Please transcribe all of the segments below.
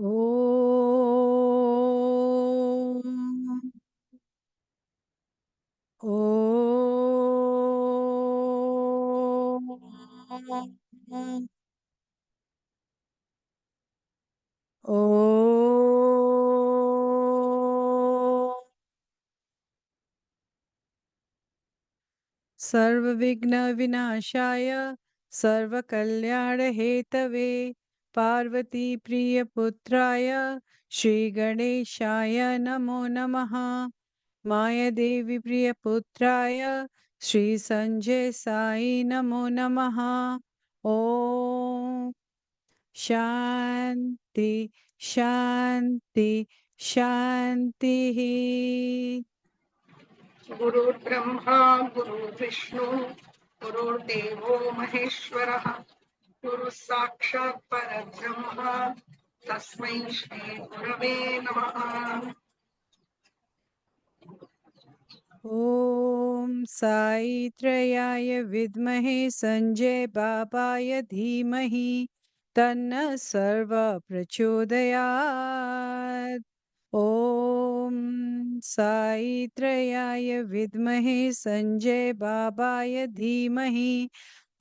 Om. Om. Om. सर्वविघ्नविनाशाय सर्वकल्याणहेतवे पार्वतीप्रियपुत्राय श्रीगणेशाय नमो नमः। मायादेवी प्रियपुत्राय श्रीसञ्जय साई नमो नमः। ॐ शान्ति शान्ति शान्तिः। गुरुर्ब्रह्मा गुरुर्विष्णु गुरुर्देवो महेश्वरः गुरुः साक्षात् परब्रह्म तस्मै श्री गुरवे नमः। ॐ साईत्रयाय विद्महे संजय बाबाय धीमहि तन्नः सर्वः प्रचोदयात्। ॐ साईत्रयाय विद्महे संजय बाबाय धीमहि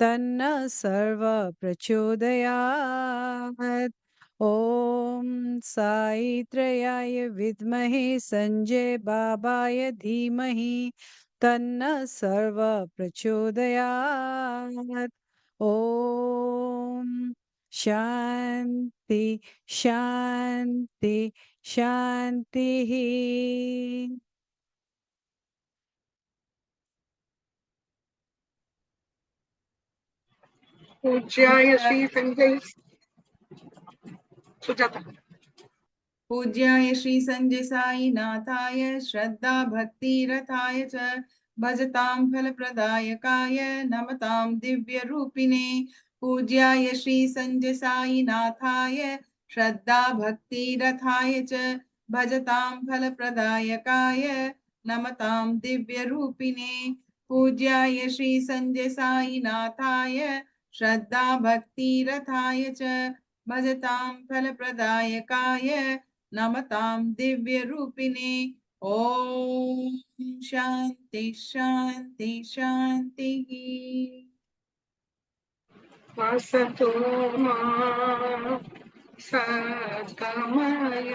तन्नः सर्वः प्रचोदयात्। ॐ साईत्रयाय विद्महे संजय बाबाय धीमहि तन्नः सर्वः प्रचोदयात्। ॐ शान्ति शान्ति शान्तिः। पूज्याय श्री संजय सुजाता पूज्याय श्री संजय साई नाथाय श्रद्धा भक्ति रथाय च भजतां फलप्रदायकाय नमतां दिव्य रूपिणे। पूज्याय श्री संजय साई नाथाय श्रद्धा भक्ति रथाय च भजतां फलप्रदायकाय नमतां दिव्य रूपिणे। पूज्याय श्री संजय साई नाथाय श्रद्धा भक्ति रथाय च भजतां फलप्रदायकाय नमतां दिव्य रूपिणे। ओम शांति शांति शांतिः। वासतो मा सद्गमय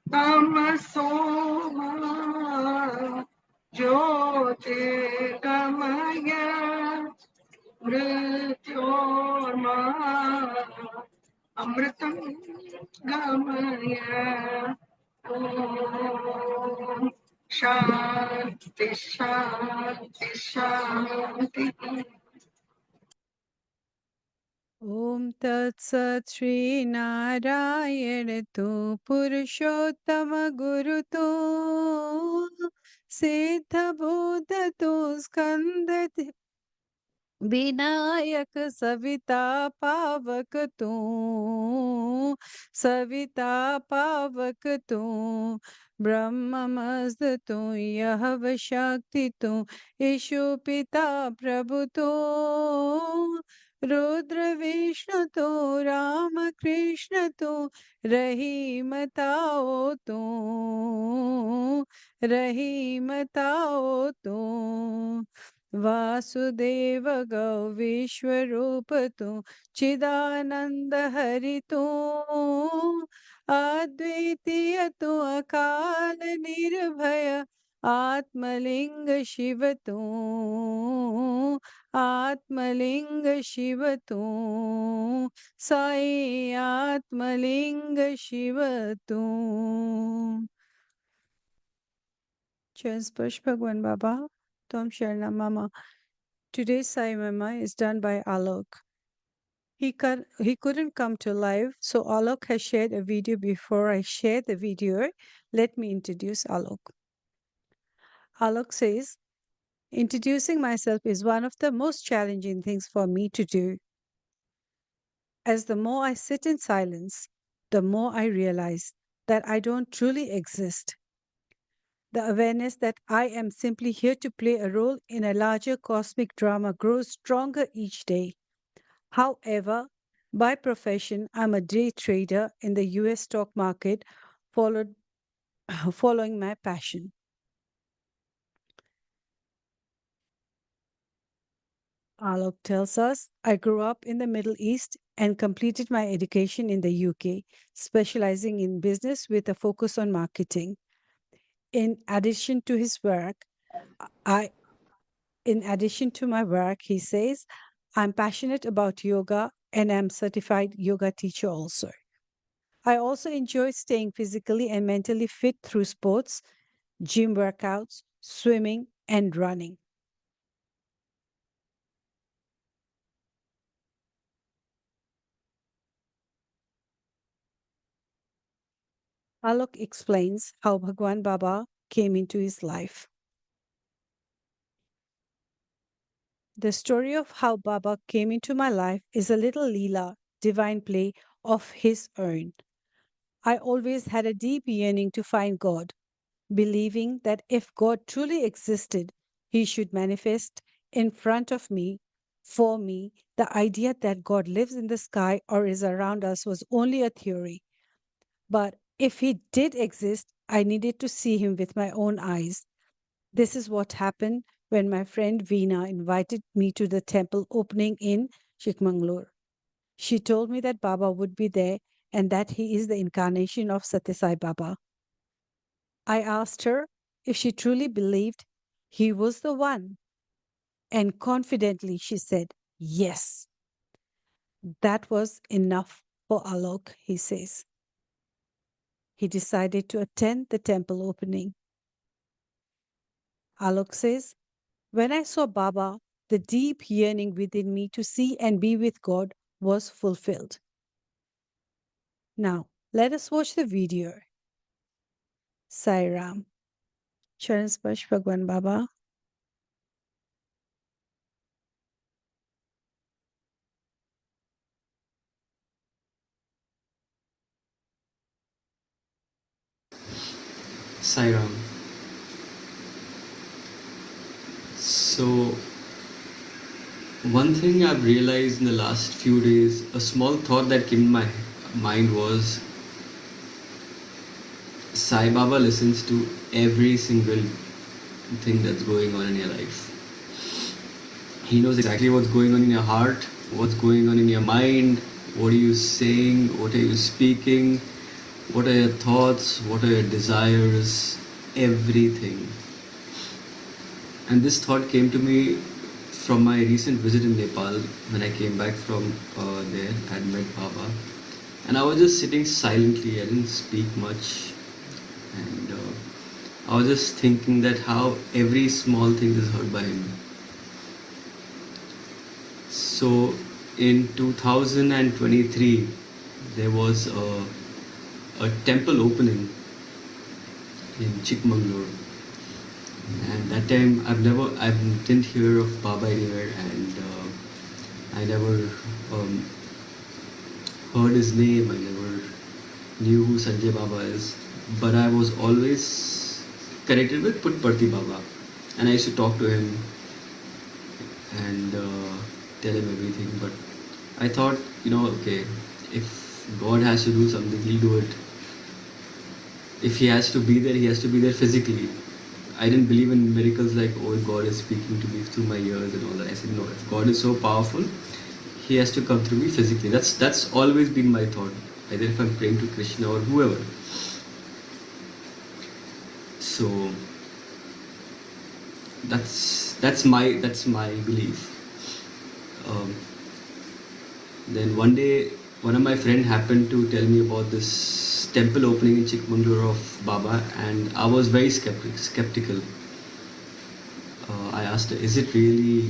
तमसो मा ज्योतिर्गमय मृत्योर्मा अमृतं गमय। ॐ शान्ति शान्ति शान्तिः। ॐ तत्सत् श्रीनारायण तु पुरुषोत्तम गुरुतो सिद्धबोधतो स्कन्दति विनायक सविता पावक तू सविता पावक तू ब्रह्ममस्त तू यह शक्ति तू ईशु पिता प्रभु तू रुद्र विष्णु तू राम कृष्ण तू रहीमताओ तू रहीमताओ तू वासुदेव गौ विश्वरूप तू चिदानंद हरि तू अद्वितीय तू अकाल निर्भय आत्मलिंग शिव तू आत्मलिंग शिव तू साई आत्मलिंग शिव तू। चरण स्पर्श भगवान बाबा Tom Sharna Mama. Today's Sai Mama is done by Alok. He couldn't come to live, so Alok has shared a video. Before I share the video, let me introduce Alok. Alok says, introducing myself is one of the most challenging things for me to do. As the more I sit in silence, the more I realize that I don't truly exist. The awareness that I am simply here to play a role in a larger cosmic drama grows stronger each day. However, By profession, I'm a day trader in the US stock market, followed, following my passion. Alok tells us, I grew up in the Middle East and completed my education in the UK, specializing in business with a focus on marketing. In addition to his work, I in addition to my work, he says, I'm passionate about yoga and I'm certified yoga teacher also. I also enjoy staying physically and mentally fit through sports, gym workouts, swimming, and running. Alok explains how Bhagwan Baba came into his life. The story of how Baba came into my life is a little Leela, divine play of his own. I always had a deep yearning to find God, believing that if God truly existed, he should manifest in front of me. For me, the idea that God lives in the sky or is around us was only a theory. But if he did exist, I needed to see him with my own eyes. This is what happened when my friend Veena invited me to the temple opening in Chikmagalur. She told me that Baba would be there and that he is the incarnation of Satyasai Baba. I asked her if she truly believed he was the one, and confidently she said, yes. That was enough for Alok, he says. He decided to attend the temple opening. Alok says, when I saw Baba, the deep yearning within me to see and be with God was fulfilled. Now, let us watch the video. Sai Ram. Charan Sparsh Bhagwan Baba. Sairam. So, one thing I've realized in the last few days, a small thought that came in my mind was Sai Baba listens to every single thing that's going on in your life. He knows exactly what's going on in your heart, what's going on in your mind, what are you saying, what are you speaking, what are your thoughts, what are your desires, everything. And this thought came to me from my recent visit in Nepal. When I came back from there, I had met Baba. And I was just sitting silently, I didn't speak much. And I was just thinking that how every small thing is heard by him. So in 2023, there was a temple opening in Chikmagalur. And that time I didn't hear of Baba anywhere, and I never heard his name. I never knew who Sanjay Baba is, but I was always connected with Putparthi Baba, and I used to talk to him and tell him everything. But I thought, okay, if God has to do something, he'll do it. If he has to be there, he has to be there physically. I didn't believe in miracles like, oh, God is speaking to me through my ears and all that. I said, no, if God is so powerful, he has to come through me physically. That's always been my thought, either if I'm praying to Krishna or whoever. So that's my belief. Then one day, one of my friend happened to tell me about this temple opening in Chikmagalur of Baba, and I was very skeptical. I asked her, is it really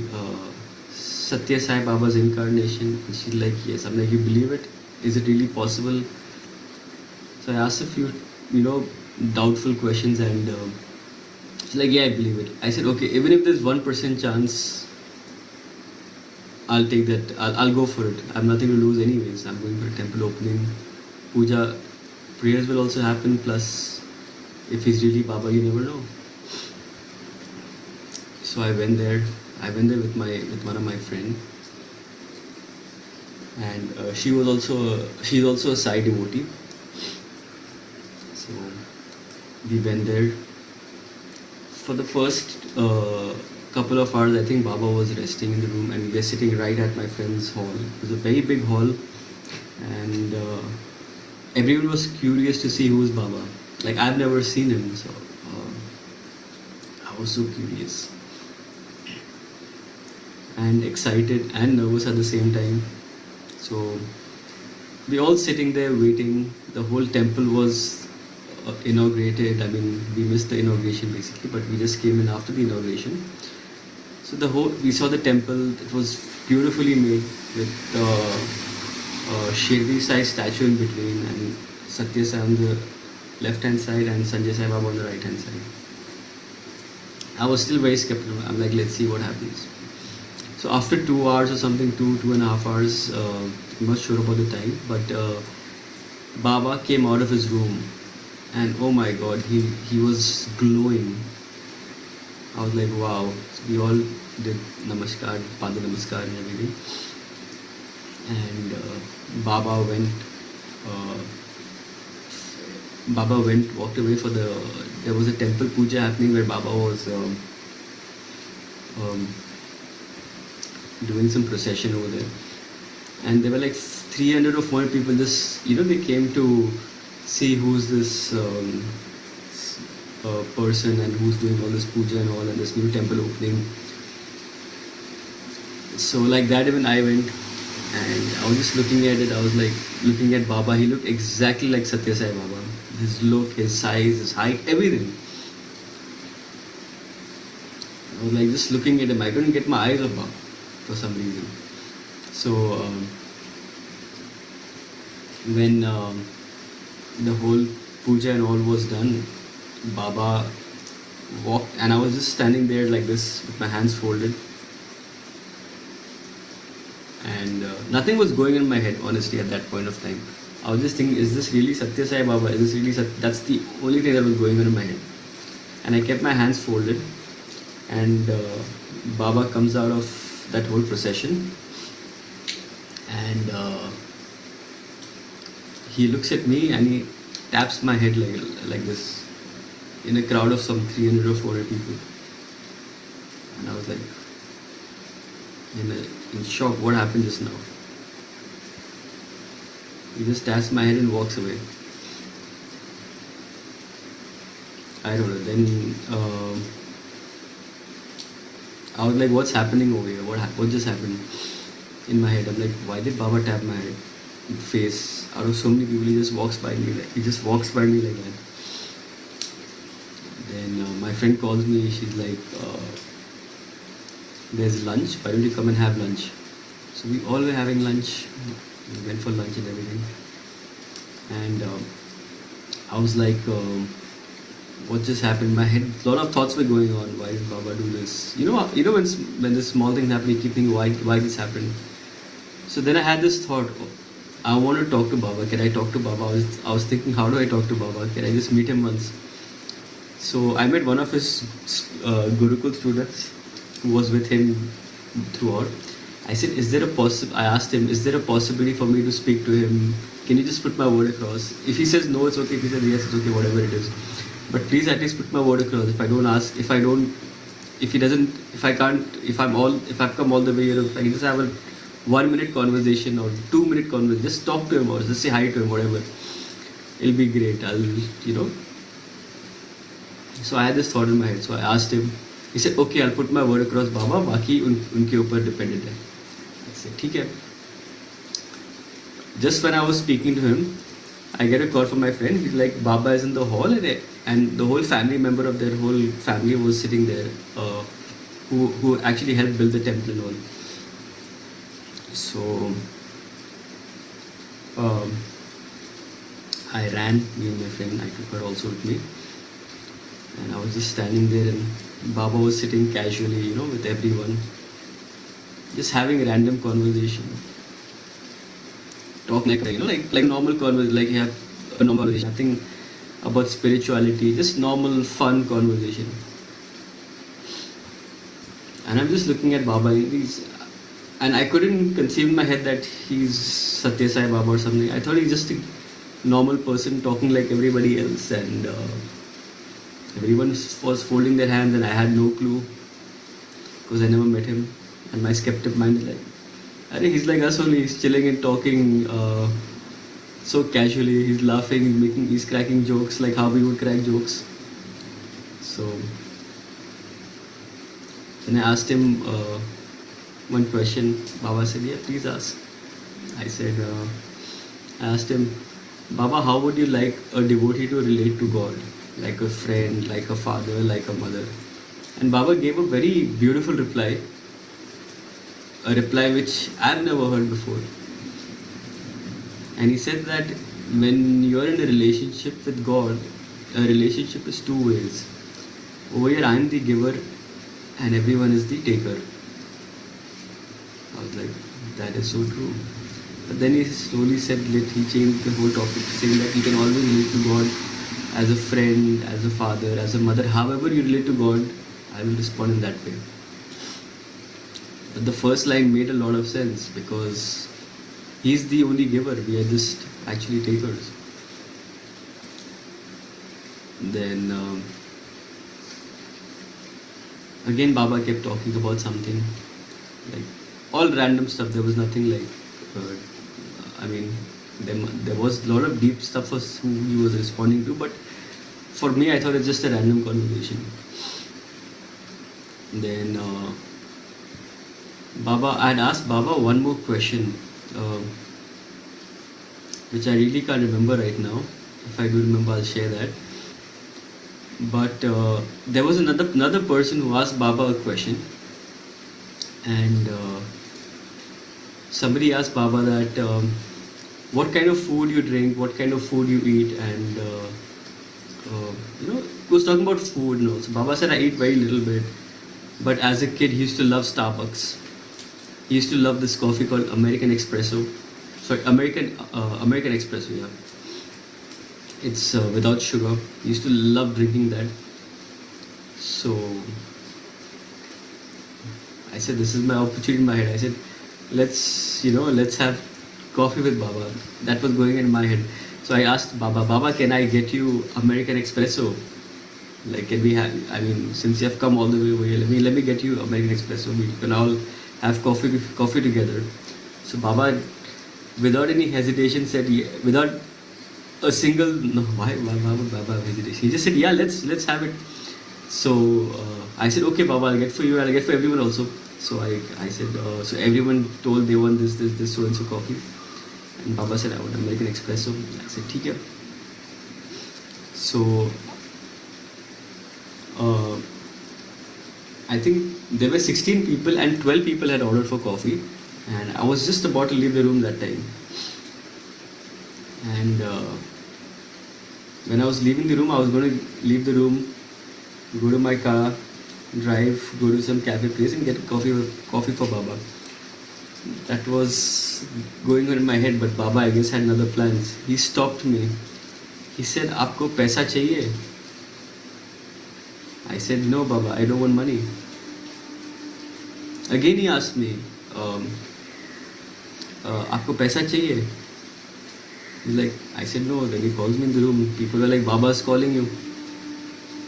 Satya Sai Baba's incarnation? And she's like, yes. I'm like, you believe it? Is it really possible? So I asked a few, doubtful questions, and she's like, yeah, I believe it. I said, okay, even if there's 1% chance, I'll take that. I'll go for it. I have nothing to lose anyways. I'm going for a temple opening. Puja, prayers will also happen. Plus, if he's really Baba, you never know. So I went there. I went there with one of my friends, and she's also a Sai devotee. So we went there. For the first couple of hours, I think Baba was resting in the room, and we were sitting right at my friend's hall. It was a very big hall, and everyone was curious to see who is Baba. Like, I've never seen him, so I was so curious and excited and nervous at the same time. So we all sitting there waiting. The whole temple was inaugurated. I mean, we missed the inauguration basically, but we just came in after the inauguration. So we saw the temple. It was beautifully made with Shirdi Sai statue in between, and Satya Sai on the left hand side and Sanjay Sai Baba on the right hand side. I was still very skeptical. I'm like, let's see what happens. So after 2 hours or something, 2.5 hours, I'm not sure about the time, but Baba came out of his room, and oh my God, he was glowing. I was like, wow. So we all did namaskar, pada namaskar and everything. And Baba walked away for there was a temple puja happening where Baba was doing some procession over there. And there were like 300 or 400 people just, they came to see who's this person and who's doing all this puja and all, and this new temple opening. So like that, even I went, and I was just looking at it. I was like looking at Baba. He looked exactly like Satya Sai Baba. His look, his size, his height, everything. I was like just looking at him. I couldn't get my eyes off Baba for some reason. So when the whole puja and all was done, Baba walked, and I was just standing there like this with my hands folded, and nothing was going in my head, honestly, at that point of time. I was just thinking, is this really Satya Sai Baba? Is this really That's the only thing that was going on in my head. And I kept my hands folded, and Baba comes out of that whole procession, and he looks at me and he taps my head like this in a crowd of some 300 or 400 people. And I was like in shock. What happened just now? He just taps my head and walks away. I don't know. Then I was like, what's happening over here? What just happened? In my head, I'm like, why did Baba tap my face? Out of so many people, he just walks by me like that. Then my friend calls me. She's like, there's lunch. Why don't you come and have lunch? So we all were having lunch. We went for lunch and everything. And I was like, what just happened? In my head, a lot of thoughts were going on. Why did Baba do this? When this small thing happened, you keep thinking, why this happened? So then I had this thought, I want to talk to Baba. Can I talk to Baba? I was thinking, how do I talk to Baba? Can I just meet him once? So I met one of his Gurukul students who was with him throughout. I said, I asked him, is there a possibility for me to speak to him? Can you just put my word across? If he says no, it's okay. If he says yes, it's okay, whatever it is. But please at least put my word across. If I've come all the way here, if I can just have a 1 minute conversation or 2 minute conversation, just talk to him or just say hi to him, whatever. It'll be great. So I had this thought in my head. So I asked him. He said, okay, I'll put my word across Baba. Baki unke upar dependent hai. I said, ठीक है. Just when I was speaking to him, I get a call from my friend. He's like, Baba is in the hall, and the whole family member of their whole family was sitting there, who actually helped build the temple and all. So I ran, me and my friend, I took her also with me, and I was just standing there, and Baba was sitting casually, with everyone, just having a random conversation, talking like normal conversation, like you have a normal conversation, nothing about spirituality, just normal fun conversation. And I'm just looking at Baba. And I couldn't conceive in my head that he's Satya Sai Baba or something. I thought he's just a normal person talking like everybody else, and everyone was folding their hands, and I had no clue because I never met him. And my skeptic mind is like, "Arey, he's like us only. He's chilling and talking so casually. He's laughing, he's cracking jokes like how we would crack jokes." So then I asked him one question. Baba said, "Yeah, please ask." I said, I asked him, "Baba, how would you like a devotee to relate to God? Like a friend, like a father, like a mother?" And Baba gave a very beautiful reply, a reply which I've never heard before. And he said that when you're in a relationship with God, a relationship is two ways. Over here, I'm the giver and everyone is the taker. I was like, that is so true. But then he slowly said, he changed the whole topic, saying that you can always relate to God as a friend, as a father, as a mother. However you relate to God, I will respond in that way. But the first line made a lot of sense because he's the only giver. We are just actually takers. Then again Baba kept talking about something, like all random stuff. There was nothing like I mean, there was a lot of deep stuff was who he was responding to, but for me I thought it's just a random conversation. Then I had asked Baba one more question, which I really can't remember right now. If I do remember, I'll share that. But there was another person who asked Baba a question, and somebody asked Baba that what kind of food you drink, what kind of food you eat, and he was talking about food. So Baba said, I eat very little bit, but as a kid he used to love Starbucks. He used to love this coffee called American Espresso. Sorry, American Espresso, yeah. It's without sugar. He used to love drinking that. So I said, this is my opportunity in my head. I said, let's have coffee with Baba. That was going in my head. So I asked Baba, can I get you American Espresso? Like, can we have, since you have come all the way over here, let me get you American Espresso. We can all have coffee together. So Baba, without any hesitation, said, without a single, no, why would Baba hesitation? He just said, yeah, let's have it. So I said, okay, Baba, I'll get for you, I'll get for everyone also. So I said, so everyone told they want this so and so coffee. And Baba said, I want American Espresso. I said, ठीक है. So I think there were 16 people and 12 people had ordered for coffee, and I was just about to leave the room that time. And when I was leaving the room, I was going to leave the room, go to my car, drive, go to some cafe place and get coffee for Baba. That was going on in my head, but Baba, I guess, had another plans. He stopped me. He said, "Aapko paisa chahiye?" I said, "No, Baba, I don't want money." Again, he asked me, "Aapko paisa chahiye?" He's like, I said, "No." Then he calls me in the room. People were like, "Baba's calling you."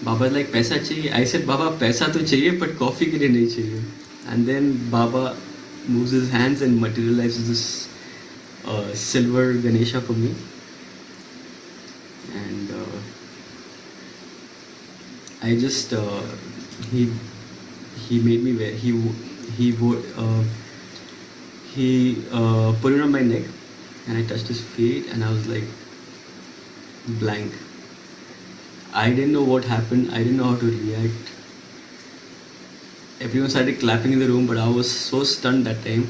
Baba's like, "Paisa chahiye?" I said, "Baba, paisa to chahiye, but coffee ke liye nahi chahiye." And then Baba moves his hands and materializes this silver Ganesha for me. And I just he made me wear he put it on my neck, and I touched his feet, and I was like blank. I didn't know what happened. I didn't know how to react. Everyone started clapping in the room, but I was so stunned that time.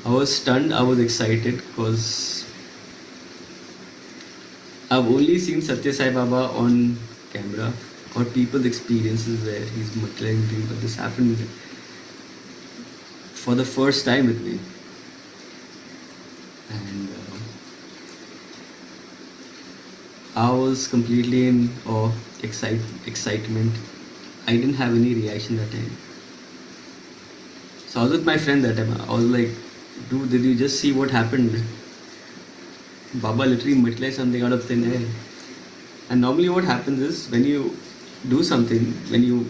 I was stunned. I was excited because I've only seen Satya Sai Baba on camera or people's experiences where he's materializing, but this happened for the first time with me. And I was completely in awe, excitement. I didn't have any reaction that time. So I was with my friend that time. I was like, dude, did you just see what happened? Baba literally materialized something out of thin air. And normally what happens is when you do something, when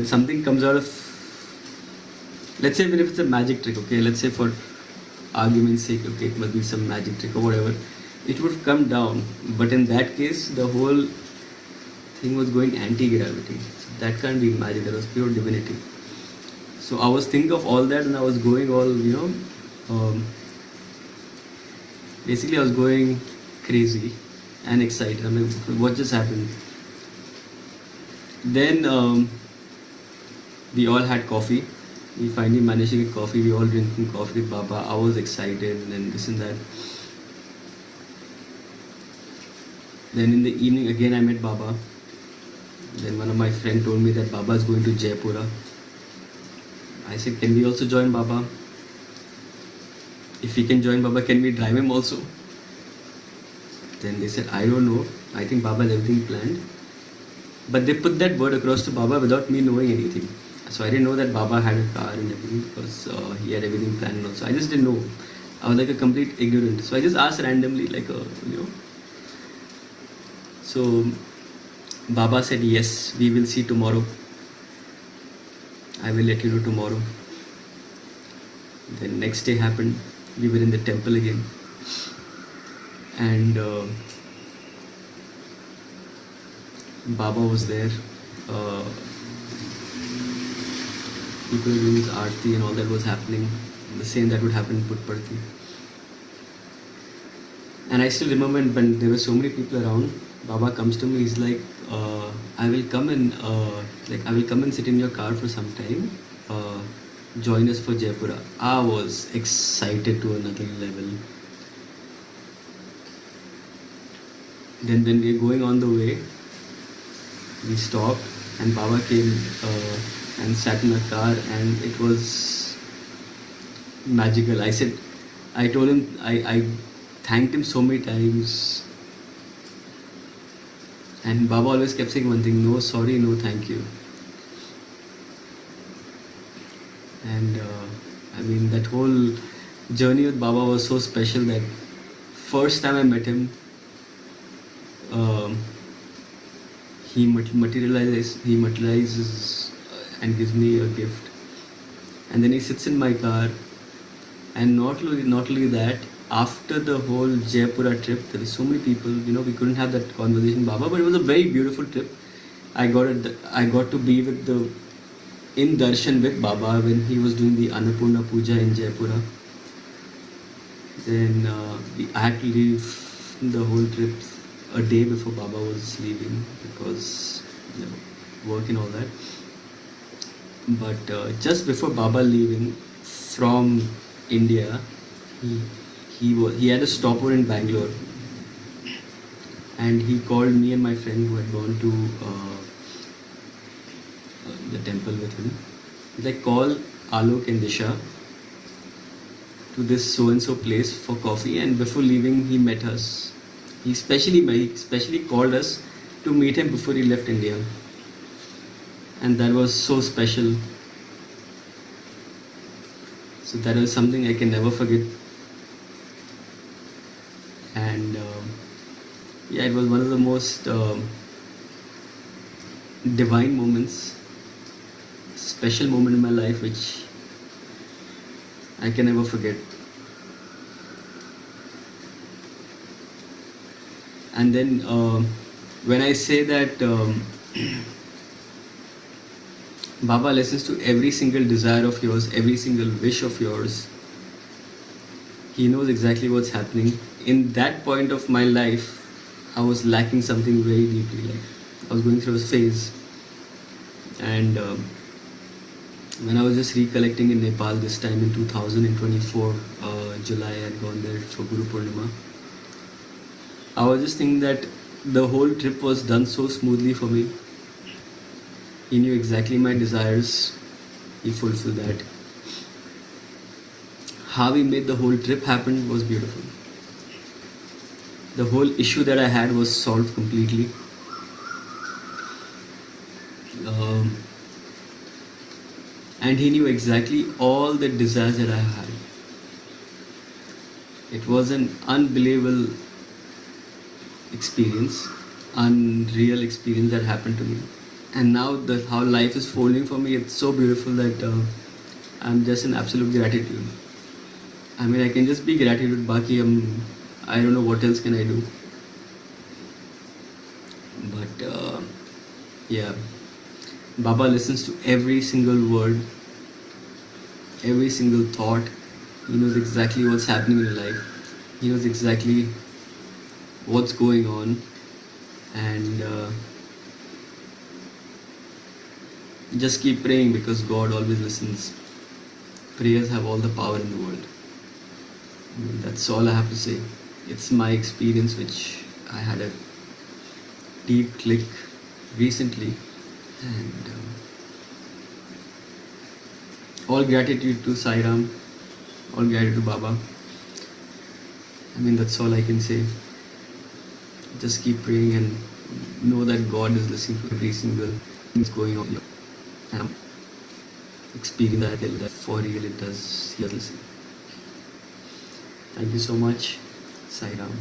something comes out of, let's say even if it's a magic trick, okay, let's say for argument's sake, okay, it must be some magic trick or whatever, it would come down. But in that case, the whole thing was going anti-gravity. So that can't be magic, that was pure divinity. So I was thinking of all that and I was going all, basically I was going crazy and excited. I mean, what just happened? Then we all had coffee. We finally managed to get coffee. We all drinking coffee with Baba. I was excited and this and that. Then in the evening again I met Baba. Then one of my friends told me that Baba is going to Jaipura. I said, can we also join Baba? If we can join Baba, can we drive him also? Then they said, I don't know. I think Baba has everything planned. But they put that word across to Baba without me knowing anything. So I didn't know that Baba had a car and everything because he had everything planned also. I just didn't know. I was like a complete ignorant. So I just asked randomly, So Baba said, yes, we will see tomorrow. I will let you know tomorrow. Then next day happened. We were in the temple again. And Baba was there. People were doing his aarti and all that was happening. The same that would happen in Putparthi. And I still remember when there were so many people around, Baba comes to me, he's like, I will come and sit in your car for some time. Join us for Jaipura. I was excited to another level. Then when we were going on the way, we stopped and Baba came and sat in a car and it was magical. I told him, I thanked him so many times. And Baba always kept saying one thing, no sorry, no thank you. And that whole journey with Baba was so special that first time I met him, he materializes and gives me a gift. And then he sits in my car. And not only that, after the whole Jaipura trip, there were so many people, we couldn't have that conversation with Baba, but it was a very beautiful trip. I got to be in darshan with Baba when he was doing the Annapurna Puja in Jaipura. Then I had to leave the whole trip a day before Baba was leaving because work and all that. But just before Baba leaving from India, he had a stopover in Bangalore, and he called me and my friend who had gone to the temple with him. He's like, call Alok and Disha to this so and so place for coffee, and before leaving he met us. He specially called us to meet him before he left India, and that was so special. So that was something I can never forget. And it was one of the most divine moments, special moment in my life which I can never forget. And then when I say that Baba listens to every single desire of yours, every single wish of yours, he knows exactly what's happening. In that point of my life, I was lacking something very deeply. Like I was going through a phase, and when I was just recollecting in Nepal this time in 2024, July, I had gone there for Guru Purnima. I was just thinking that the whole trip was done so smoothly for me. He knew exactly my desires. He fulfilled that. How he made the whole trip happen was beautiful. The whole issue that I had was solved completely. and He knew exactly all the desires that I had. It was an unbelievable experience, unreal experience that happened to me. And now how life is folding for me, it's so beautiful that I'm just in absolute gratitude. I mean, I can just be gratitude. Baki, I don't know what else can I do. But yeah, Baba listens to every single word, every single thought. He knows exactly what's happening in life. He knows exactly what's going on, and just keep praying because God always listens. Prayers have all the power in the world. That's all I have to say. It's my experience, which I had a deep click recently, and all gratitude to Sai Ram, all gratitude to Baba. I mean, that's all I can say. Just keep praying and know that God is listening to every single thing that's going on here. And experience that for real it does. He does listen. Thank you so much, Sai Ram.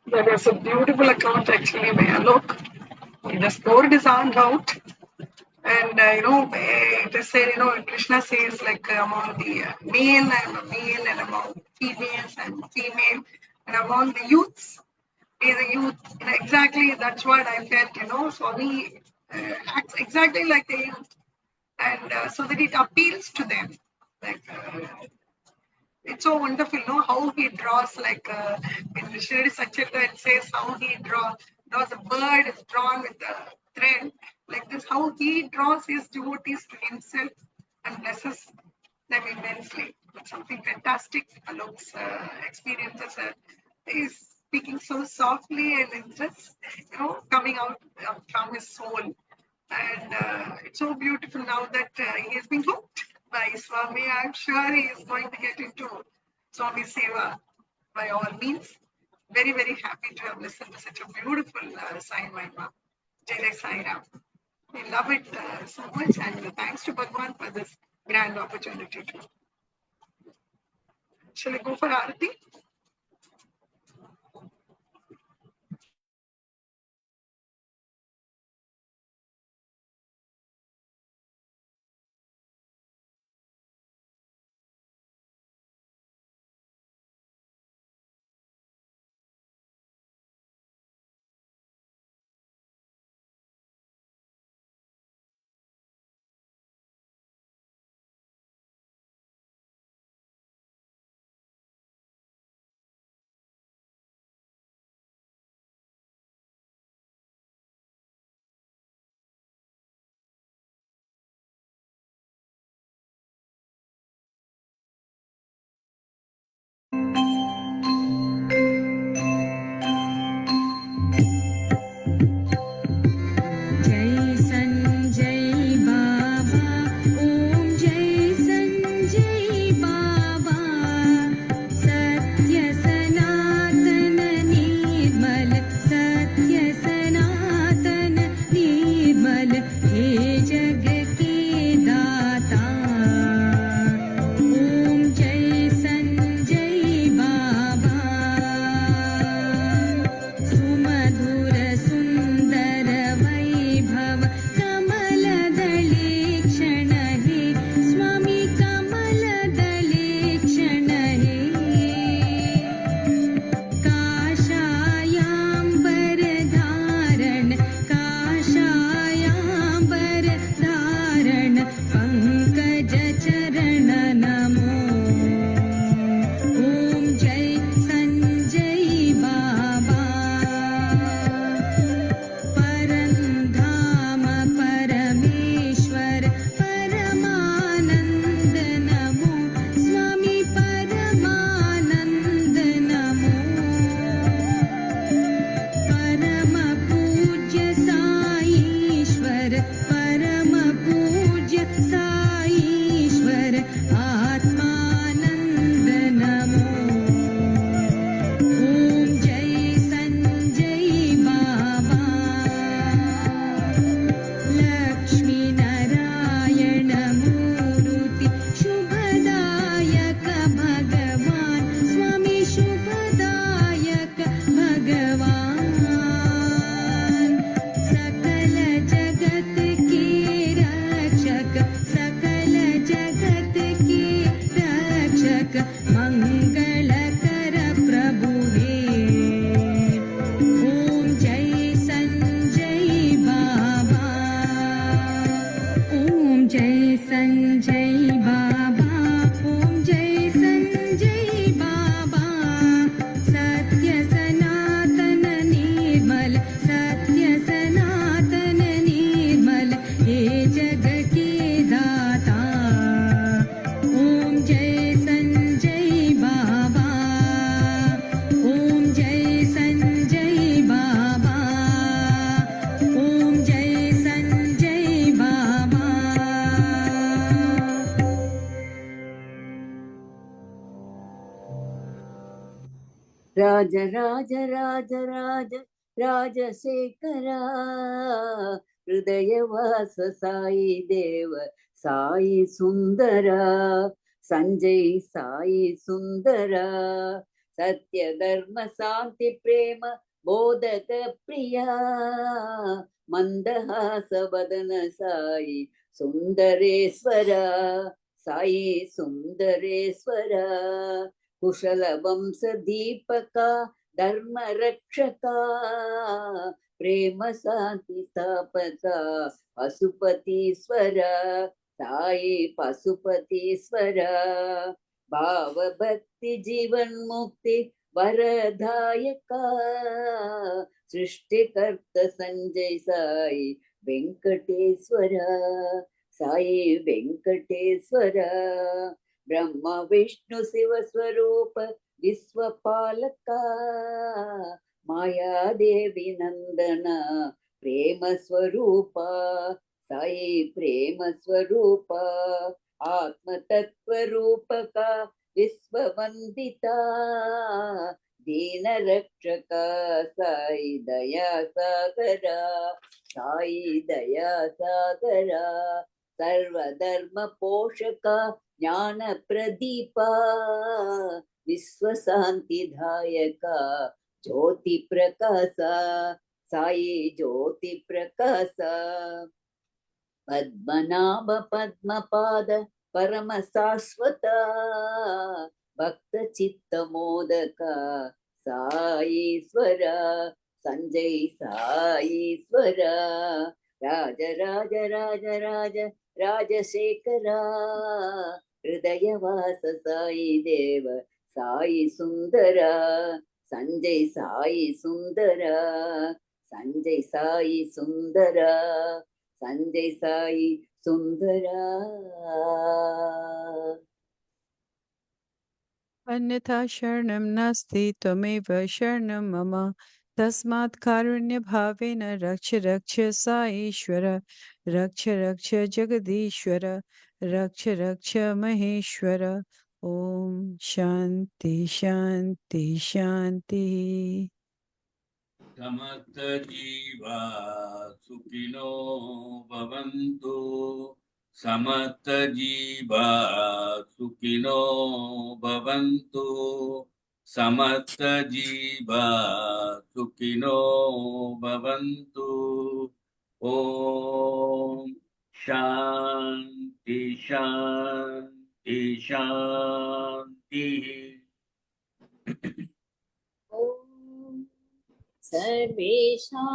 That was a beautiful account actually by Alok. He just poured his heart out. And it is said, Krishna says like among the male, I am a male, and among females, I am a female, and among the youths, he is a youth. Exactly, that's what I felt, Swami acts exactly like the youth. And so that it appeals to them. Like, it's so wonderful, how he draws, like in Shri Satchita, it says how he draws a bird is drawn with a thread. Like this, how he draws his devotees to himself and blesses them immensely. It's something fantastic. Alok's experiences is speaking so softly and it's just, coming out from his soul. And it's so beautiful now that he has been hooked by Swami. I'm sure he is going to get into Swami Seva by all means. Very, very happy to have listened to such a beautiful Sai Mahima. Jai Sai Ram. We love it so much, and thanks to Bhagwan for this grand opportunity. Shall we go for Arati? जय संजय बाबा, ओम जय संजय बाबा। सत्य सनातन निर्मल, सत्य सनातन निर्मल, हे जग के दाता। ओम जय संजय बाबा, ओम जय संजय बाबा, ओम जय संजय बाबा। राज राज राज राज राजशेखरा, हृदयवास साई देव साई सुंदरा, संजय साई सुंदरा, सत्य धर्म शांति प्रेम बोधक प्रिया, मंदहास वदन साई सुंदरेश्वरा, साई सुंदरेश्वरा, कुशल वंश दीपका धर्म रक्षका, प्रेम शांति स्थापका पशुपतीश्वरा, साई पशुपतीश्वरा, भाव भक्ति जीवन मुक्ति वरदायका, सृष्टिकर्त संजय साई वेंकटेश्वरा, साई वेंकटेश्वरा, ब्रह्म विष्णु शिव स्वरूप विश्वपालका, माया देवी नंदना प्रेम स्वरूपा, साई प्रेम स्वरूपा, आत्म तत्व रूपका विश्ववंदिता, दीन रक्षका साई दया सागरा, साई दया सागरा, सर्वधर्म पोषका ज्ञान प्रदीपा, विश्व शांतिदायका ज्योति प्रकाशा, साई ज्योति प्रकाशा, पद्मनाभ पद्मपाद परम शाश्वता, भक्त चित्त मोदका साईश्वरा, संजय साईश्वरा, राज राज राज राज राजशेखरा, हृदयवास साई देव साई सुंदरा, संजय साई सुंदरा, संजय साई सुंदरा, संजय साई सुंदरा। अन्यथा शरणं नास्ति, त्वमेव शरणं मम। तस्मात् कारुण्य भावेन रक्ष रक्ष साईश्वर, रक्ष रक्ष जगदीश्वर, रक्ष रक्ष महेश्वर। ओम शांति शांति शांति। समस्त जीवा सुखिनो भवन्तु, समस्त जीवा सुखिनो भवन्तु, समस्त जीवा सुखिनो भवन्तु। ओम शांति शांति शांति। ओम सर्वेषां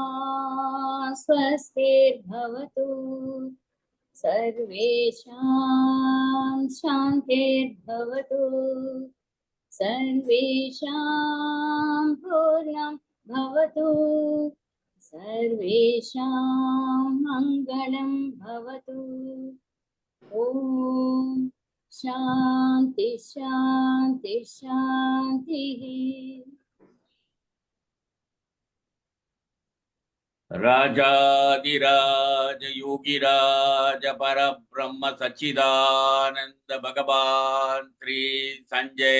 स्वस्तिर्भवतु, सर्वेषां शान्तिर्भवतु, सर्वेषां पूर्णं भवतु, सर्वेषां मङ्गलं भवतु। ॐ शान्ति शान्ति शान्तिः। राजाधिराज योगिराज परब्रह्म सच्चिदानंद भगवान श्री संजय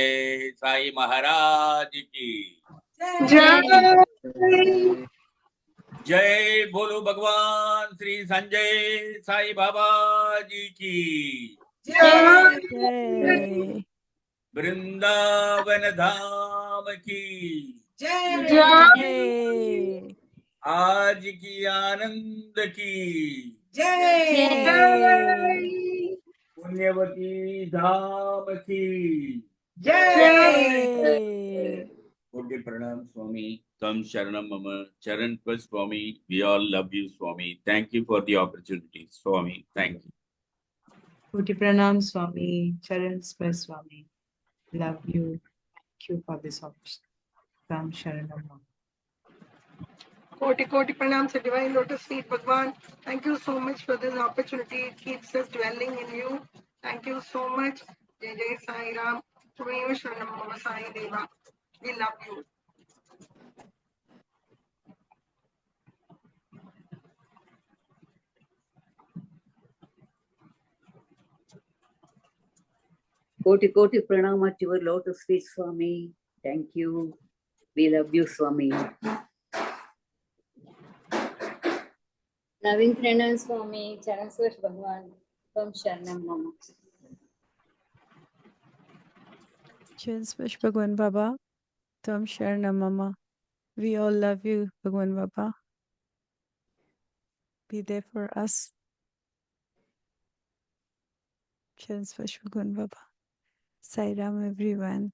साई महाराज की जय जय। बोलो भगवान श्री संजय साई बाबा जी की जय जय। वृंदावन धाम की जय जय। आज की आनंद की जय जय। पुण्यवती धाम की जय। Good pranam Swami, Tam Sharanam Mama, Charan Swami, we all love you Swami. Thank you for the opportunity Swami, thank you. Koti Pranam Swami, Charan Space Swami. Love you. Thank you for this opportunity. Ram Sharanam. Koti Koti Pranam to Divine Lotus Feet Bhagwan. Thank you so much for this opportunity. It keeps us dwelling in you. Thank you so much. Jai Jai Sai Ram. Tumeva Sharanam Mama Sai Deva. We love you. Koti Koti Pranam at your lotus feet, Swami. Thank you. We love you, Swami. Loving Pranam Swami, Charan Swash Bhagwan, from Sharanam Mama. Charan Swash Bhagwan Baba, Tam Sharanam Mama. We all love you, Bhagwan Baba. Be there for us. Charan Swash Bhagwan Baba. Sai Ram everyone.